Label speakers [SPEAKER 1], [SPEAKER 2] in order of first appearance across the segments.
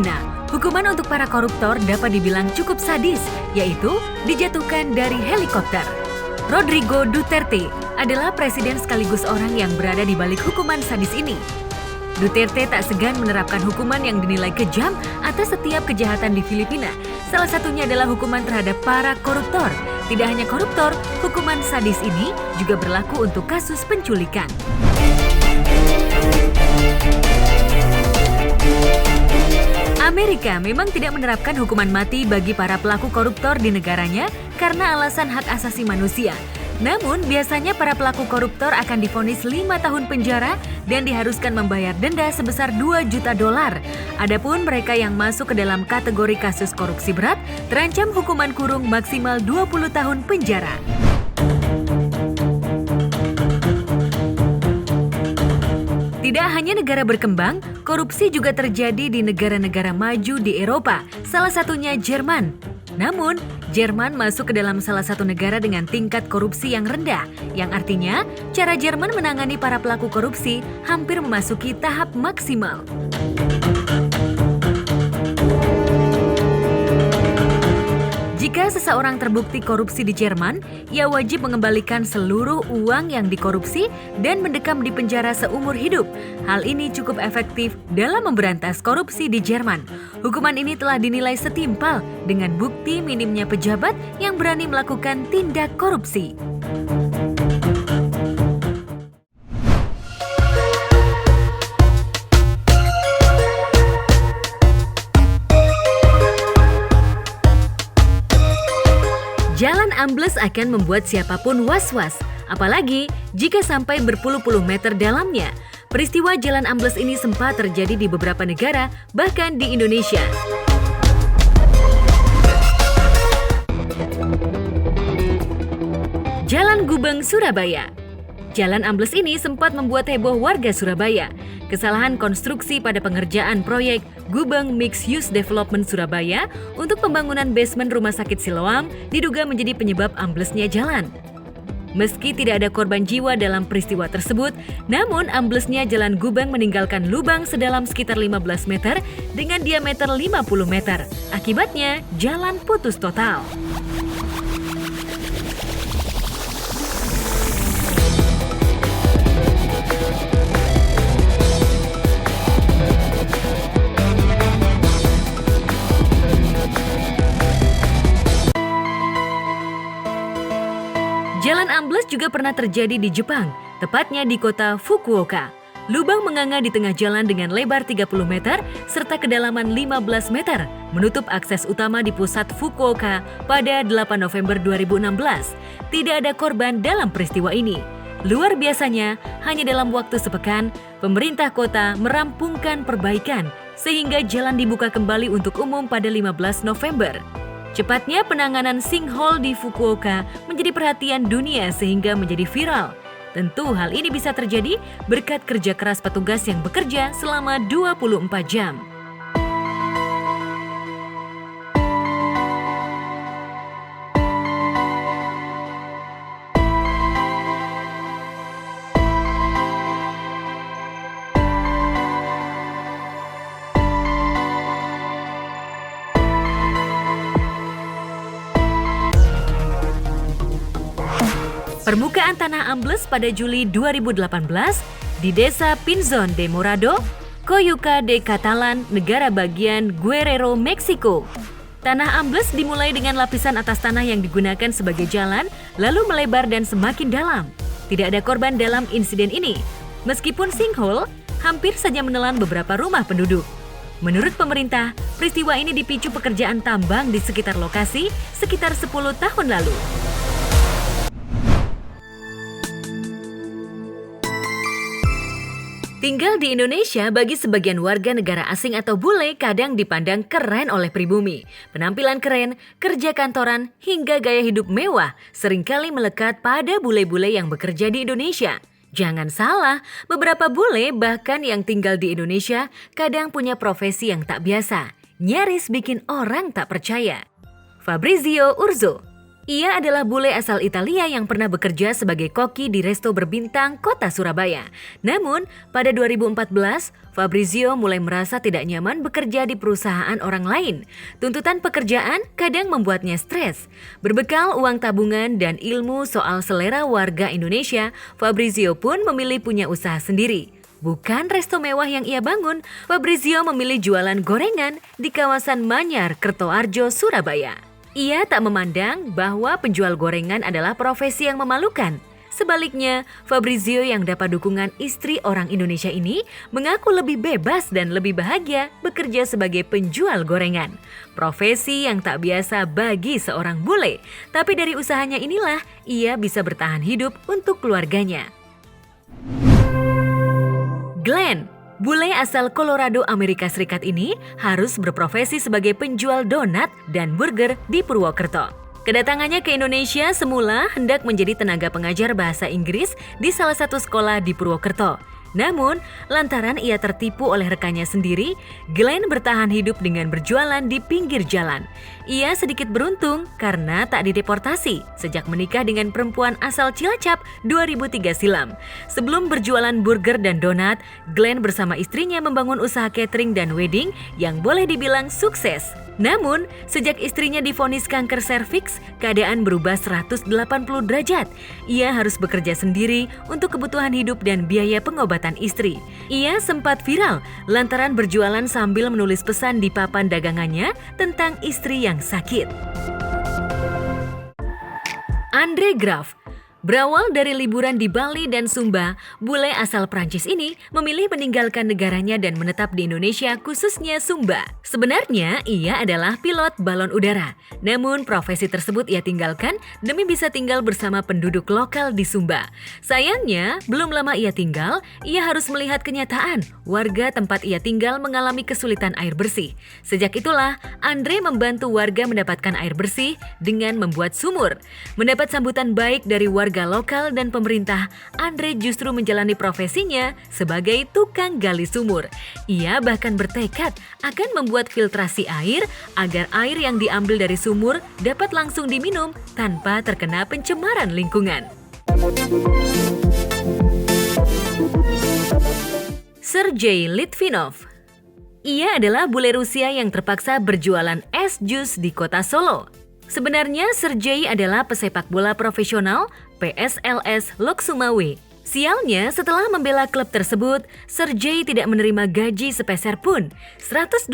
[SPEAKER 1] Filipina, hukuman untuk para koruptor dapat dibilang cukup sadis, yaitu dijatuhkan dari helikopter. Rodrigo Duterte adalah presiden sekaligus orang yang berada di balik hukuman sadis ini. Duterte tak segan menerapkan hukuman yang dinilai kejam atas setiap kejahatan di Filipina. Salah satunya adalah hukuman terhadap para koruptor. Tidak hanya koruptor, hukuman sadis ini juga berlaku untuk kasus penculikan. Amerika memang tidak menerapkan hukuman mati bagi para pelaku koruptor di negaranya karena alasan hak asasi manusia. Namun, biasanya para pelaku koruptor akan divonis 5 tahun penjara dan diharuskan membayar denda sebesar 2 juta dolar. Adapun mereka yang masuk ke dalam kategori kasus korupsi berat terancam hukuman kurung maksimal 20 tahun penjara. Tidak hanya negara berkembang, korupsi juga terjadi di negara-negara maju di Eropa, salah satunya Jerman. Namun, Jerman masuk ke dalam salah satu negara dengan tingkat korupsi yang rendah, yang artinya cara Jerman menangani para pelaku korupsi hampir memasuki tahap maksimal. Jika seseorang terbukti korupsi di Jerman, ia wajib mengembalikan seluruh uang yang dikorupsi dan mendekam di penjara seumur hidup. Hal ini cukup efektif dalam memberantas korupsi di Jerman. Hukuman ini telah dinilai setimpal dengan bukti minimnya pejabat yang berani melakukan tindak korupsi. Jalan ambles akan membuat siapapun was-was, apalagi jika sampai berpuluh-puluh meter dalamnya. Peristiwa jalan ambles ini sempat terjadi di beberapa negara, bahkan di Indonesia. Jalan Gubeng, Surabaya. Jalan ambles ini sempat membuat heboh warga Surabaya. Kesalahan konstruksi pada pengerjaan proyek Gubeng Mixed Use Development Surabaya untuk pembangunan basement Rumah Sakit Siloam diduga menjadi penyebab amblesnya jalan. Meski tidak ada korban jiwa dalam peristiwa tersebut, namun amblesnya jalan Gubeng meninggalkan lubang sedalam sekitar 15 meter dengan diameter 50 meter. Akibatnya, jalan putus total. Jalan ambles juga pernah terjadi di Jepang, tepatnya di kota Fukuoka. Lubang menganga di tengah jalan dengan lebar 30 meter serta kedalaman 15 meter, menutup akses utama di pusat Fukuoka pada 8 November 2016. Tidak ada korban dalam peristiwa ini. Luar biasanya, hanya dalam waktu sepekan, pemerintah kota merampungkan perbaikan sehingga jalan dibuka kembali untuk umum pada 15 November. Cepatnya penanganan sinkhole di Fukuoka menjadi perhatian dunia sehingga menjadi viral. Tentu hal ini bisa terjadi berkat kerja keras petugas yang bekerja selama 24 jam. Permukaan tanah ambles pada Juli 2018 di desa Pinzon de Morado, Coyuca de Catalan, negara bagian Guerrero, Meksiko. Tanah ambles dimulai dengan lapisan atas tanah yang digunakan sebagai jalan, lalu melebar dan semakin dalam. Tidak ada korban dalam insiden ini. Meskipun sinkhole hampir saja menelan beberapa rumah penduduk. Menurut pemerintah, peristiwa ini dipicu pekerjaan tambang di sekitar lokasi sekitar 10 tahun lalu. Tinggal di Indonesia bagi sebagian warga negara asing atau bule kadang dipandang keren oleh pribumi. Penampilan keren, kerja kantoran, hingga gaya hidup mewah seringkali melekat pada bule-bule yang bekerja di Indonesia. Jangan salah, beberapa bule bahkan yang tinggal di Indonesia kadang punya profesi yang tak biasa, nyaris bikin orang tak percaya. Fabrizio Urzo. Ia adalah bule asal Italia yang pernah bekerja sebagai koki di resto berbintang kota Surabaya. Namun, pada 2014, Fabrizio mulai merasa tidak nyaman bekerja di perusahaan orang lain. Tuntutan pekerjaan kadang membuatnya stres. Berbekal uang tabungan dan ilmu soal selera warga Indonesia, Fabrizio pun memilih punya usaha sendiri. Bukan resto mewah yang ia bangun, Fabrizio memilih jualan gorengan di kawasan Manyar, Kertoarjo, Surabaya. Ia tak memandang bahwa penjual gorengan adalah profesi yang memalukan. Sebaliknya, Fabrizio yang dapat dukungan istri orang Indonesia ini mengaku lebih bebas dan lebih bahagia bekerja sebagai penjual gorengan. Profesi yang tak biasa bagi seorang bule, tapi dari usahanya inilah ia bisa bertahan hidup untuk keluarganya. Glenn, bule asal Colorado, Amerika Serikat ini harus berprofesi sebagai penjual donat dan burger di Purwokerto. Kedatangannya ke Indonesia semula hendak menjadi tenaga pengajar bahasa Inggris di salah satu sekolah di Purwokerto. Namun, lantaran ia tertipu oleh rekannya sendiri, Glenn bertahan hidup dengan berjualan di pinggir jalan. Ia sedikit beruntung karena tak dideportasi sejak menikah dengan perempuan asal Cilacap 2003 silam. Sebelum berjualan burger dan donat, Glenn bersama istrinya membangun usaha catering dan wedding yang boleh dibilang sukses. Namun, sejak istrinya divonis kanker serviks, keadaan berubah 180 derajat. Ia harus bekerja sendiri untuk kebutuhan hidup dan biaya pengobatan istri. Ia sempat viral lantaran berjualan sambil menulis pesan di papan dagangannya tentang istri yang sakit. Andre Graff. Berawal dari liburan di Bali dan Sumba, bule asal Prancis ini memilih meninggalkan negaranya dan menetap di Indonesia, khususnya Sumba. Sebenarnya ia adalah pilot balon udara, namun profesi tersebut ia tinggalkan demi bisa tinggal bersama penduduk lokal di Sumba. Sayangnya, belum lama ia tinggal, ia harus melihat kenyataan warga tempat ia tinggal mengalami kesulitan air bersih. Sejak itulah, Andre membantu warga mendapatkan air bersih dengan membuat sumur. Mendapat sambutan baik dari warga lokal dan pemerintah, Andre justru menjalani profesinya sebagai tukang gali sumur. Ia bahkan bertekad akan membuat filtrasi air agar air yang diambil dari sumur dapat langsung diminum tanpa terkena pencemaran lingkungan. Sergei Litvinov. Ia adalah bule Rusia yang terpaksa berjualan es jus di kota Solo. Sebenarnya Sergei adalah pesepak bola profesional PSLS Lok Sumawe. Sialnya, setelah membela klub tersebut, Sergei tidak menerima gaji sepeser pun. 124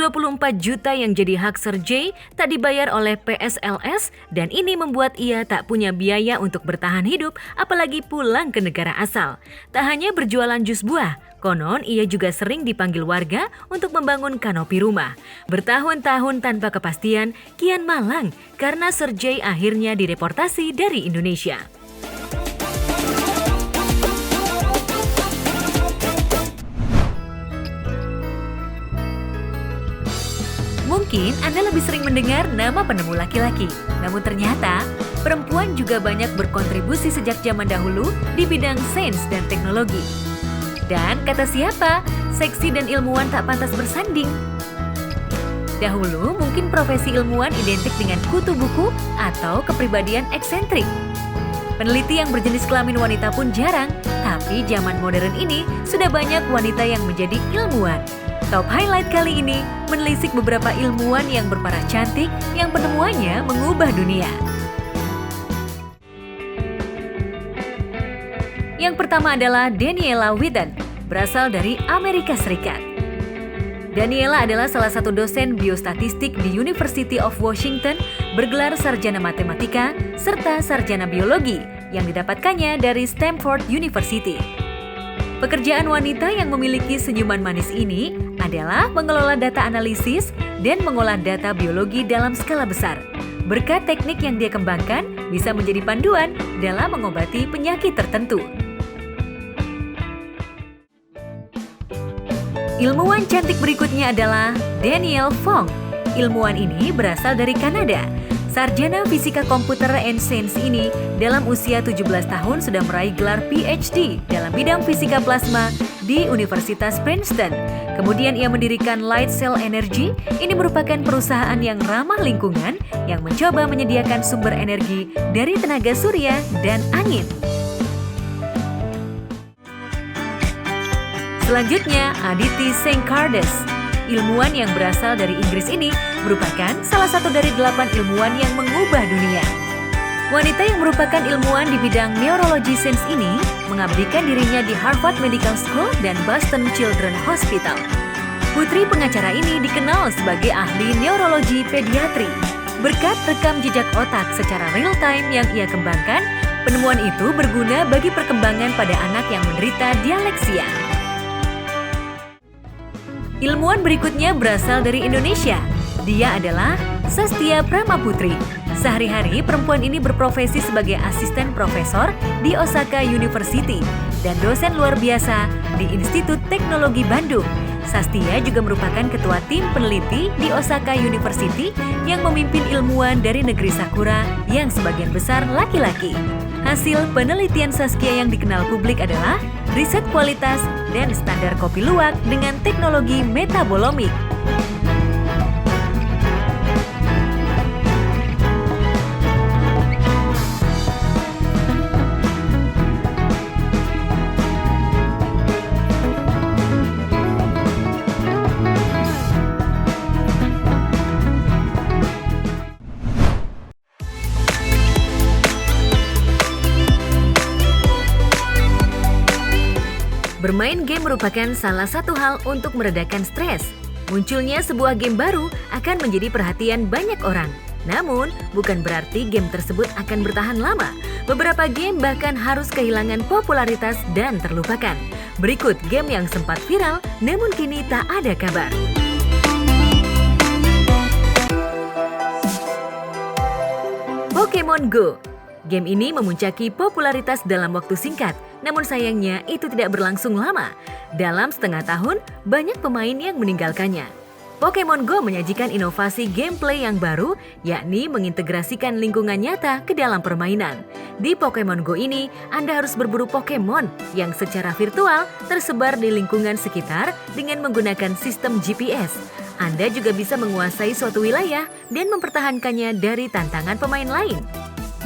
[SPEAKER 1] juta yang jadi hak Sergei tak dibayar oleh PSLS dan ini membuat ia tak punya biaya untuk bertahan hidup apalagi pulang ke negara asal. Tak hanya berjualan jus buah, konon ia juga sering dipanggil warga untuk membangun kanopi rumah. Bertahun-tahun tanpa kepastian, kian malang karena Sergei akhirnya dideportasi dari Indonesia. Mungkin Anda lebih sering mendengar nama penemu laki-laki, namun ternyata perempuan juga banyak berkontribusi sejak zaman dahulu di bidang sains dan teknologi. Dan kata siapa, seksi dan ilmuwan tak pantas bersanding. Dahulu mungkin profesi ilmuwan identik dengan kutu buku atau kepribadian eksentrik. Peneliti yang berjenis kelamin wanita pun jarang, tapi zaman modern ini sudah banyak wanita yang menjadi ilmuwan. Top highlight kali ini menelisik beberapa ilmuwan yang berparas cantik yang penemuannya mengubah dunia. Yang pertama adalah Daniela Witten, berasal dari Amerika Serikat. Daniela adalah salah satu dosen biostatistik di University of Washington, bergelar sarjana matematika serta sarjana biologi yang didapatkannya dari Stanford University. Pekerjaan wanita yang memiliki senyuman manis ini adalah mengelola data analisis dan mengolah data biologi dalam skala besar. Berkat teknik yang dia kembangkan, bisa menjadi panduan dalam mengobati penyakit tertentu. Ilmuwan cantik berikutnya adalah Danielle Fong. Ilmuwan ini berasal dari Kanada. Sarjana Fisika Komputer and Science ini dalam usia 17 tahun sudah meraih gelar PhD dalam bidang fisika plasma di Universitas Princeton. Kemudian ia mendirikan Light Cell Energy. Ini merupakan perusahaan yang ramah lingkungan yang mencoba menyediakan sumber energi dari tenaga surya dan angin. Selanjutnya, Aditi Senkardes. Ilmuwan yang berasal dari Inggris ini merupakan salah satu dari 8 ilmuwan yang mengubah dunia. Wanita yang merupakan ilmuwan di bidang neurology science ini mengabdikan dirinya di Harvard Medical School dan Boston Children's Hospital. Putri pengacara ini dikenal sebagai ahli neurologi pediatri. Berkat rekam jejak otak secara real-time yang ia kembangkan, penemuan itu berguna bagi perkembangan pada anak yang menderita dialeksia. Ilmuwan berikutnya berasal dari Indonesia. Dia adalah Sastia Pramaputri. Sehari-hari perempuan ini berprofesi sebagai asisten profesor di Osaka University dan dosen luar biasa di Institut Teknologi Bandung. Sastia juga merupakan ketua tim peneliti di Osaka University yang memimpin ilmuwan dari negeri Sakura yang sebagian besar laki-laki. Hasil penelitian Saskia yang dikenal publik adalah riset kualitas dan standar kopi luwak dengan teknologi metabolomik. Bermain game merupakan salah satu hal untuk meredakan stres. Munculnya sebuah game baru akan menjadi perhatian banyak orang. Namun, bukan berarti game tersebut akan bertahan lama. Beberapa game bahkan harus kehilangan popularitas dan terlupakan. Berikut game yang sempat viral, namun kini tak ada kabar. Pokemon Go. Game ini memuncaki popularitas dalam waktu singkat, namun sayangnya itu tidak berlangsung lama. Dalam setengah tahun, banyak pemain yang meninggalkannya. Pokemon Go menyajikan inovasi gameplay yang baru, yakni mengintegrasikan lingkungan nyata ke dalam permainan. Di Pokemon Go ini, Anda harus berburu Pokemon yang secara virtual tersebar di lingkungan sekitar dengan menggunakan sistem GPS. Anda juga bisa menguasai suatu wilayah dan mempertahankannya dari tantangan pemain lain.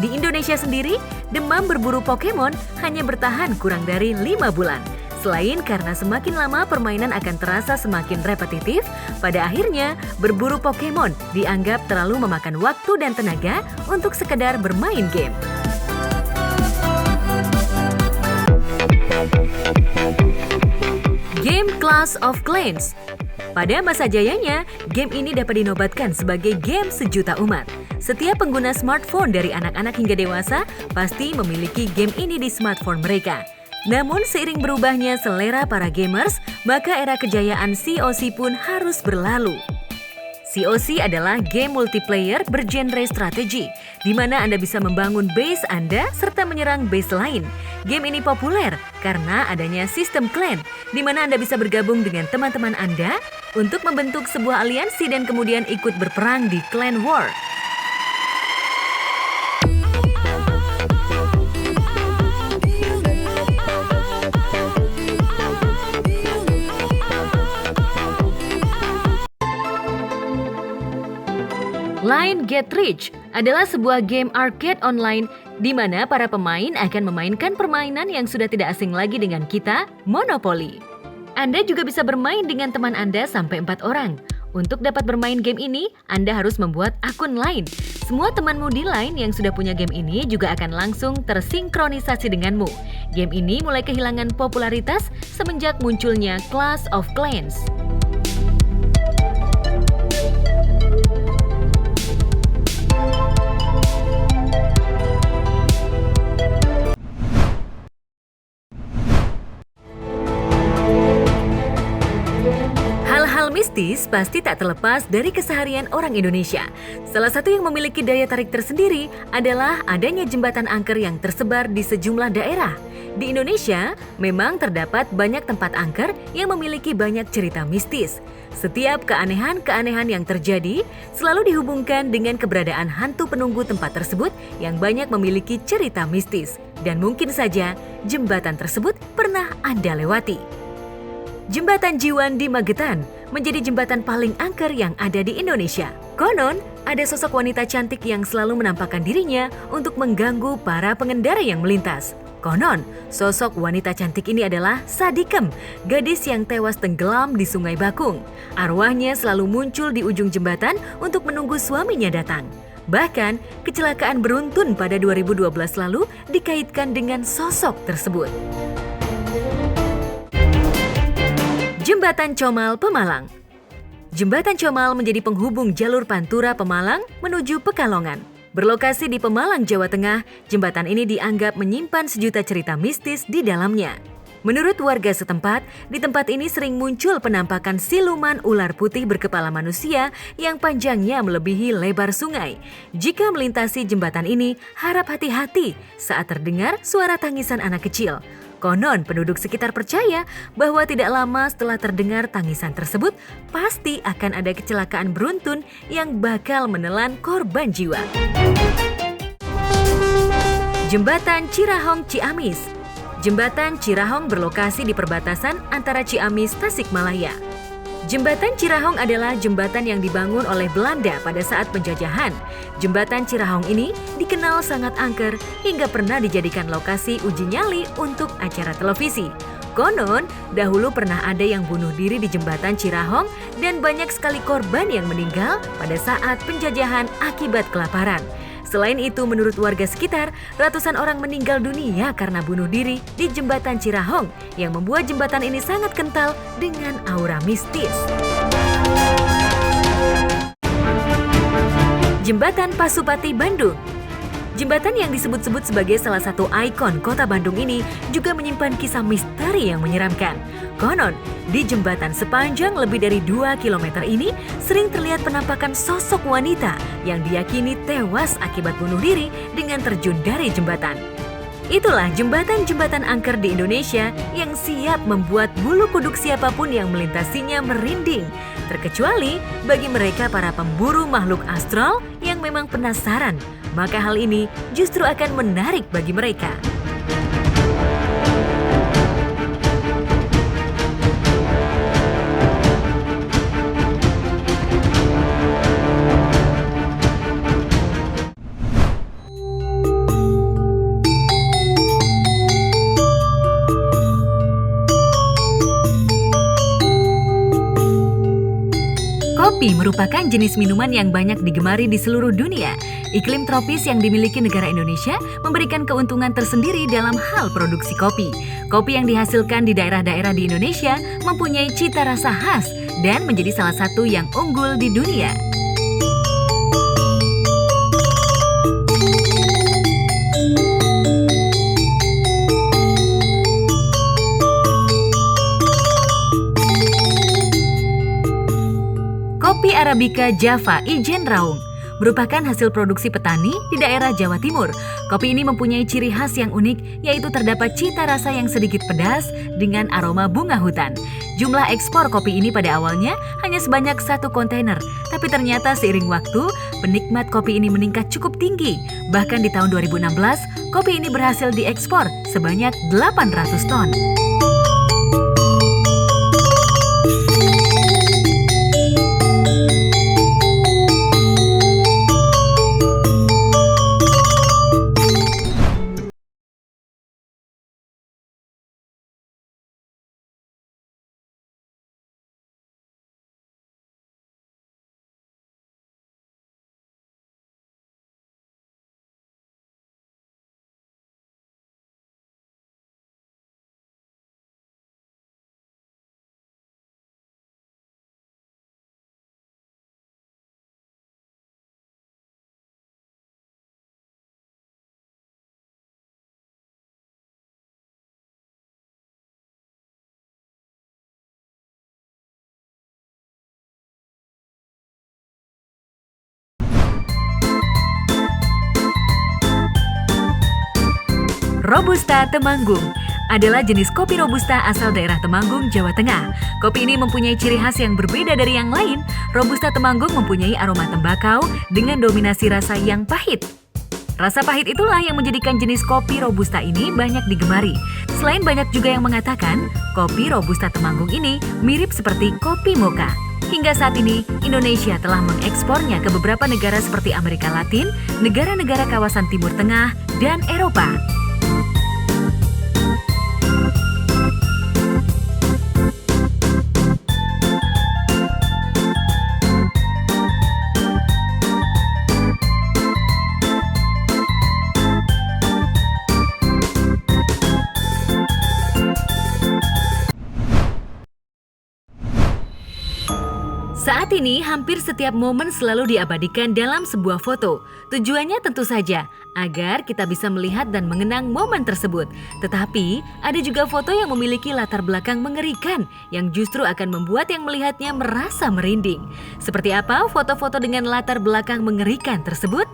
[SPEAKER 1] Di Indonesia sendiri, demam berburu Pokemon hanya bertahan kurang dari 5 bulan. Selain karena semakin lama permainan akan terasa semakin repetitif, pada akhirnya berburu Pokemon dianggap terlalu memakan waktu dan tenaga untuk sekedar bermain game. Game Clash of Clans. Pada masa jayanya, game ini dapat dinobatkan sebagai game sejuta umat. Setiap pengguna smartphone dari anak-anak hingga dewasa pasti memiliki game ini di smartphone mereka. Namun seiring berubahnya selera para gamers, maka era kejayaan COC pun harus berlalu. COC adalah game multiplayer bergenre strategi, di mana Anda bisa membangun base Anda serta menyerang base lain. Game ini populer karena adanya sistem clan, di mana Anda bisa bergabung dengan teman-teman Anda untuk membentuk sebuah aliansi dan kemudian ikut berperang di clan war. Line Get Rich adalah sebuah game arcade online di mana para pemain akan memainkan permainan yang sudah tidak asing lagi dengan kita, Monopoly. Anda juga bisa bermain dengan teman Anda sampai 4 orang. Untuk dapat bermain game ini, Anda harus membuat akun Line. Semua temanmu di Line yang sudah punya game ini juga akan langsung tersinkronisasi denganmu. Game ini mulai kehilangan popularitas semenjak munculnya Clash of Clans. Mistis pasti tak terlepas dari keseharian orang Indonesia. Salah satu yang memiliki daya tarik tersendiri adalah adanya jembatan angker yang tersebar di sejumlah daerah. Di Indonesia, memang terdapat banyak tempat angker yang memiliki banyak cerita mistis. Setiap keanehan-keanehan yang terjadi selalu dihubungkan dengan keberadaan hantu penunggu tempat tersebut yang banyak memiliki cerita mistis. Dan mungkin saja jembatan tersebut pernah Anda lewati. Jembatan Jiwan di Magetan menjadi jembatan paling angker yang ada di Indonesia. Konon, ada sosok wanita cantik yang selalu menampakkan dirinya untuk mengganggu para pengendara yang melintas. Konon, sosok wanita cantik ini adalah Sadikem, gadis yang tewas tenggelam di Sungai Bakung. Arwahnya selalu muncul di ujung jembatan untuk menunggu suaminya datang. Bahkan, kecelakaan beruntun pada 2012 lalu dikaitkan dengan sosok tersebut. Jembatan Comal Pemalang. Jembatan Comal menjadi penghubung jalur Pantura Pemalang menuju Pekalongan. Berlokasi di Pemalang, Jawa Tengah, jembatan ini dianggap menyimpan sejuta cerita mistis di dalamnya. Menurut warga setempat, di tempat ini sering muncul penampakan siluman ular putih berkepala manusia yang panjangnya melebihi lebar sungai. Jika melintasi jembatan ini, harap hati-hati saat terdengar suara tangisan anak kecil. Konon penduduk sekitar percaya bahwa tidak lama setelah terdengar tangisan tersebut, pasti akan ada kecelakaan beruntun yang bakal menelan korban jiwa. Jembatan Cirahong Ciamis. Jembatan Cirahong berlokasi di perbatasan antara Ciamis Tasikmalaya. Jembatan Cirahong adalah jembatan yang dibangun oleh Belanda pada saat penjajahan. Jembatan Cirahong ini dikenal sangat angker hingga pernah dijadikan lokasi uji nyali untuk acara televisi. Konon, dahulu pernah ada yang bunuh diri di jembatan Cirahong dan banyak sekali korban yang meninggal pada saat penjajahan akibat kelaparan. Selain itu, menurut warga sekitar, ratusan orang meninggal dunia karena bunuh diri di jembatan Cirahong yang membuat jembatan ini sangat kental dengan aura mistis. Jembatan Pasupati Bandung. Jembatan yang disebut-sebut sebagai salah satu ikon kota Bandung ini juga menyimpan kisah misteri yang menyeramkan. Konon, di jembatan sepanjang lebih dari 2 km ini sering terlihat penampakan sosok wanita yang diyakini tewas akibat bunuh diri dengan terjun dari jembatan. Itulah jembatan-jembatan angker di Indonesia yang siap membuat bulu kuduk siapapun yang melintasinya merinding. Terkecuali bagi mereka para pemburu makhluk astral yang memang penasaran, maka hal ini justru akan menarik bagi mereka. Kopi merupakan jenis minuman yang banyak digemari di seluruh dunia. Iklim tropis yang dimiliki negara Indonesia memberikan keuntungan tersendiri dalam hal produksi kopi. Kopi yang dihasilkan di daerah-daerah di Indonesia mempunyai cita rasa khas dan menjadi salah satu yang unggul di dunia. Kopi Arabica Java Ijen Raung merupakan hasil produksi petani di daerah Jawa Timur. Kopi ini mempunyai ciri khas yang unik, yaitu terdapat cita rasa yang sedikit pedas dengan aroma bunga hutan. Jumlah ekspor kopi ini pada awalnya hanya sebanyak 1 kontainer, tapi ternyata seiring waktu, penikmat kopi ini meningkat cukup tinggi. Bahkan di tahun 2016, kopi ini berhasil diekspor sebanyak 800 ton. Robusta Temanggung adalah jenis kopi Robusta asal daerah Temanggung, Jawa Tengah. Kopi ini mempunyai ciri khas yang berbeda dari yang lain. Robusta Temanggung mempunyai aroma tembakau dengan dominasi rasa yang pahit. Rasa pahit itulah yang menjadikan jenis kopi Robusta ini banyak digemari. Selain banyak juga yang mengatakan, kopi Robusta Temanggung ini mirip seperti kopi mocha. Hingga saat ini, Indonesia telah mengekspornya ke beberapa negara seperti Amerika Latin, negara-negara kawasan Timur Tengah, dan Eropa. Saat ini, hampir setiap momen selalu diabadikan dalam sebuah foto. Tujuannya tentu saja agar kita bisa melihat dan mengenang momen tersebut. Tetapi, ada juga foto yang memiliki latar belakang mengerikan yang justru akan membuat yang melihatnya merasa merinding. Seperti apa foto-foto dengan latar belakang mengerikan tersebut?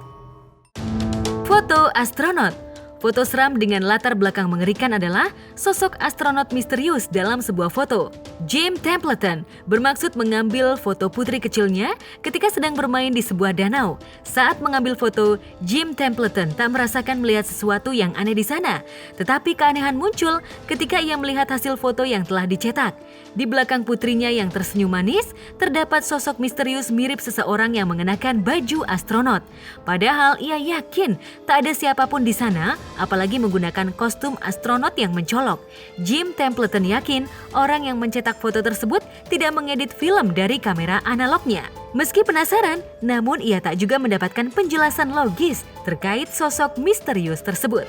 [SPEAKER 1] Foto astronot. Foto seram dengan latar belakang mengerikan adalah sosok astronot misterius dalam sebuah foto. Jim Templeton bermaksud mengambil foto putri kecilnya ketika sedang bermain di sebuah danau. Saat mengambil foto, Jim Templeton tak merasakan melihat sesuatu yang aneh di sana. Tetapi keanehan muncul ketika ia melihat hasil foto yang telah dicetak. Di belakang putrinya yang tersenyum manis, terdapat sosok misterius mirip seseorang yang mengenakan baju astronot. Padahal ia yakin tak ada siapapun di sana, apalagi menggunakan kostum astronot yang mencolok. Jim Templeton yakin orang yang mencetak foto tersebut tidak mengedit film dari kamera analognya. Meski penasaran, namun ia tak juga mendapatkan penjelasan logis terkait sosok misterius tersebut.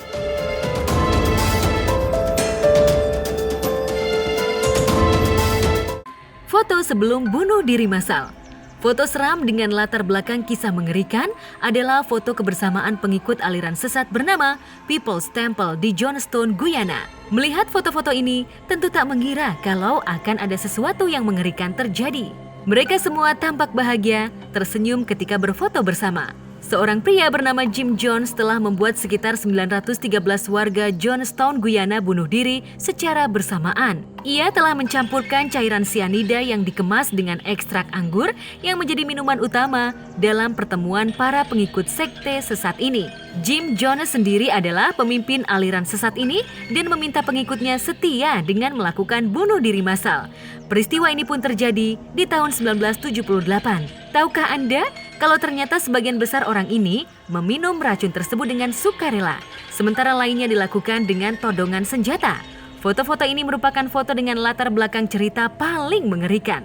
[SPEAKER 1] Foto sebelum bunuh diri massal. Foto seram dengan latar belakang kisah mengerikan adalah foto kebersamaan pengikut aliran sesat bernama People's Temple di Johnstone, Guyana. Melihat foto-foto ini, tentu tak mengira kalau akan ada sesuatu yang mengerikan terjadi. Mereka semua tampak bahagia, tersenyum ketika berfoto bersama. Seorang pria bernama Jim Jones telah membuat sekitar 913 warga Johnstone, Guyana bunuh diri secara bersamaan. Ia telah mencampurkan cairan sianida yang dikemas dengan ekstrak anggur yang menjadi minuman utama dalam pertemuan para pengikut sekte sesat ini. Jim Jones sendiri adalah pemimpin aliran sesat ini dan meminta pengikutnya setia dengan melakukan bunuh diri massal. Peristiwa ini pun terjadi di tahun 1978. Tahukah Anda kalau ternyata sebagian besar orang ini meminum racun tersebut dengan sukarela, sementara lainnya dilakukan dengan todongan senjata? Foto-foto ini merupakan foto dengan latar belakang cerita paling mengerikan.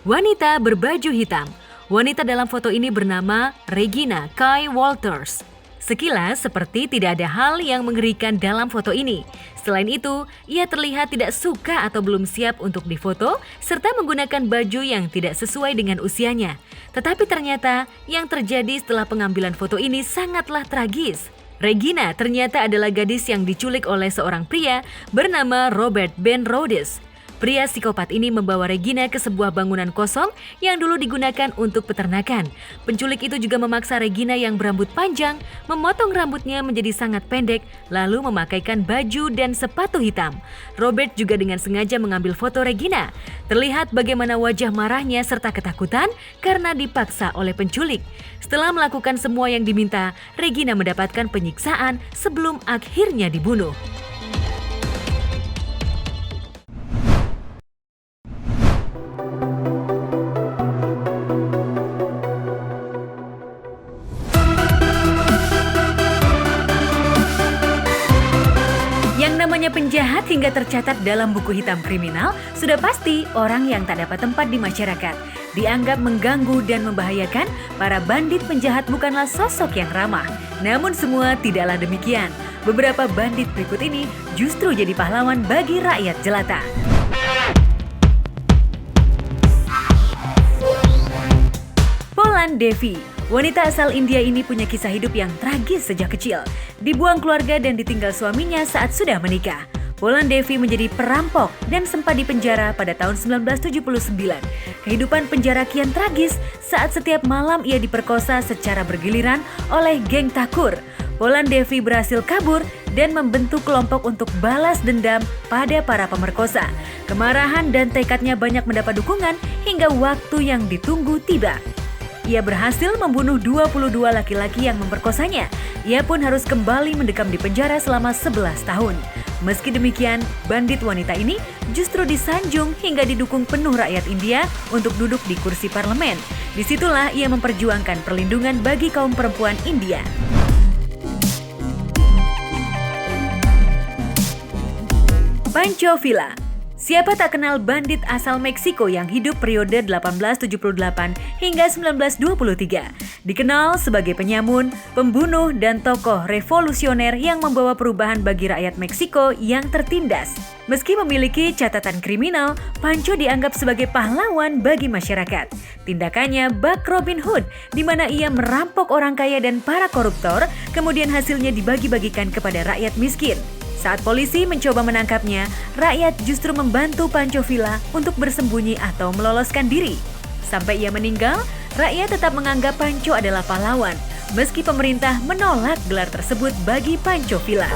[SPEAKER 1] Wanita berbaju hitam. Wanita dalam foto ini bernama Regina Kay Walters. Sekilas seperti tidak ada hal yang mengerikan dalam foto ini. Selain itu, ia terlihat tidak suka atau belum siap untuk difoto serta menggunakan baju yang tidak sesuai dengan usianya. Tetapi ternyata yang terjadi setelah pengambilan foto ini sangatlah tragis. Regina ternyata adalah gadis yang diculik oleh seorang pria bernama Robert Ben Rhodes. Pria psikopat ini membawa Regina ke sebuah bangunan kosong yang dulu digunakan untuk peternakan. Penculik itu juga memaksa Regina yang berambut panjang memotong rambutnya menjadi sangat pendek, lalu memakaikan baju dan sepatu hitam. Robert juga dengan sengaja mengambil foto Regina. Terlihat bagaimana wajah marahnya serta ketakutan karena dipaksa oleh penculik. Setelah melakukan semua yang diminta, Regina mendapatkan penyiksaan sebelum akhirnya dibunuh. Namanya penjahat hingga tercatat dalam buku hitam kriminal, sudah pasti orang yang tak dapat tempat di masyarakat. Dianggap mengganggu dan membahayakan, para bandit penjahat bukanlah sosok yang ramah. Namun semua tidaklah demikian. Beberapa bandit berikut ini justru jadi pahlawan bagi rakyat jelata. Polan Devi. Wanita asal India ini punya kisah hidup yang tragis sejak kecil. Dibuang keluarga dan ditinggal suaminya saat sudah menikah. Polan Devi menjadi perampok dan sempat dipenjara pada tahun 1979. Kehidupan penjara kian tragis saat setiap malam ia diperkosa secara bergiliran oleh geng Thakur. Polan Devi berhasil kabur dan membentuk kelompok untuk balas dendam pada para pemerkosa. Kemarahan dan tekadnya banyak mendapat dukungan hingga waktu yang ditunggu tiba. ia berhasil membunuh 22 laki-laki yang memperkosanya. Ia pun harus kembali mendekam di penjara selama 11 tahun. Meski demikian, bandit wanita ini justru disanjung hingga didukung penuh rakyat India untuk duduk di kursi parlemen. Disitulah ia memperjuangkan perlindungan bagi kaum perempuan India. Pancho Villa. Siapa tak kenal bandit asal Meksiko yang hidup periode 1878 hingga 1923. Dikenal sebagai penyamun, pembunuh, dan tokoh revolusioner yang membawa perubahan bagi rakyat Meksiko yang tertindas. Meski memiliki catatan kriminal, Pancho dianggap sebagai pahlawan bagi masyarakat. Tindakannya bak Robin Hood, di mana ia merampok orang kaya dan para koruptor, kemudian hasilnya dibagi-bagikan kepada rakyat miskin. Saat polisi mencoba menangkapnya, rakyat justru membantu Pancho Villa untuk bersembunyi atau meloloskan diri. Sampai ia meninggal, rakyat tetap menganggap Pancho adalah pahlawan, meski pemerintah menolak gelar tersebut bagi Pancho Villa.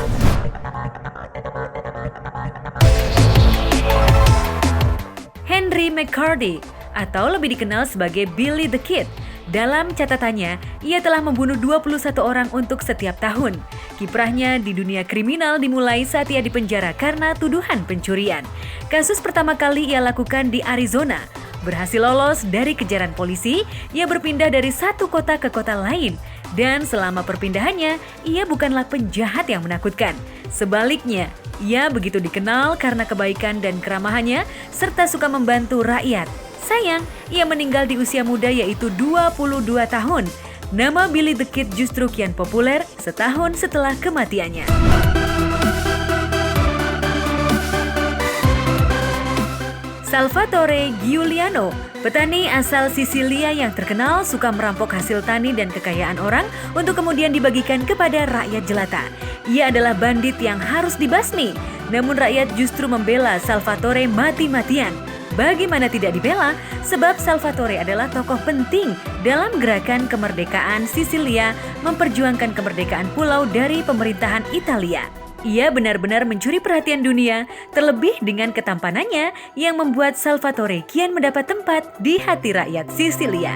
[SPEAKER 1] Henry McCarthy, atau lebih dikenal sebagai Billy the Kid. Dalam catatannya, ia telah membunuh 21 orang untuk setiap tahun. Kiprahnya di dunia kriminal dimulai saat ia dipenjara karena tuduhan pencurian. Kasus pertama kali ia lakukan di Arizona. Berhasil lolos dari kejaran polisi, ia berpindah dari satu kota ke kota lain. Dan selama perpindahannya, ia bukanlah penjahat yang menakutkan. Sebaliknya, ia begitu dikenal karena kebaikan dan keramahannya, serta suka membantu rakyat. Sayang, ia meninggal di usia muda yaitu 22 tahun. Nama Billy the Kid justru kian populer setahun setelah kematiannya. Salvatore Giuliano, petani asal Sisilia yang terkenal suka merampok hasil tani dan kekayaan orang untuk kemudian dibagikan kepada rakyat jelata. Ia adalah bandit yang harus dibasmi, namun rakyat justru membela Salvatore mati-matian. Bagaimana tidak dibela? Sebab Salvatore adalah tokoh penting dalam gerakan kemerdekaan Sisilia memperjuangkan kemerdekaan pulau dari pemerintahan Italia. Ia benar-benar mencuri perhatian dunia, terlebih dengan ketampanannya yang membuat Salvatore kian mendapat tempat di hati rakyat Sisilia.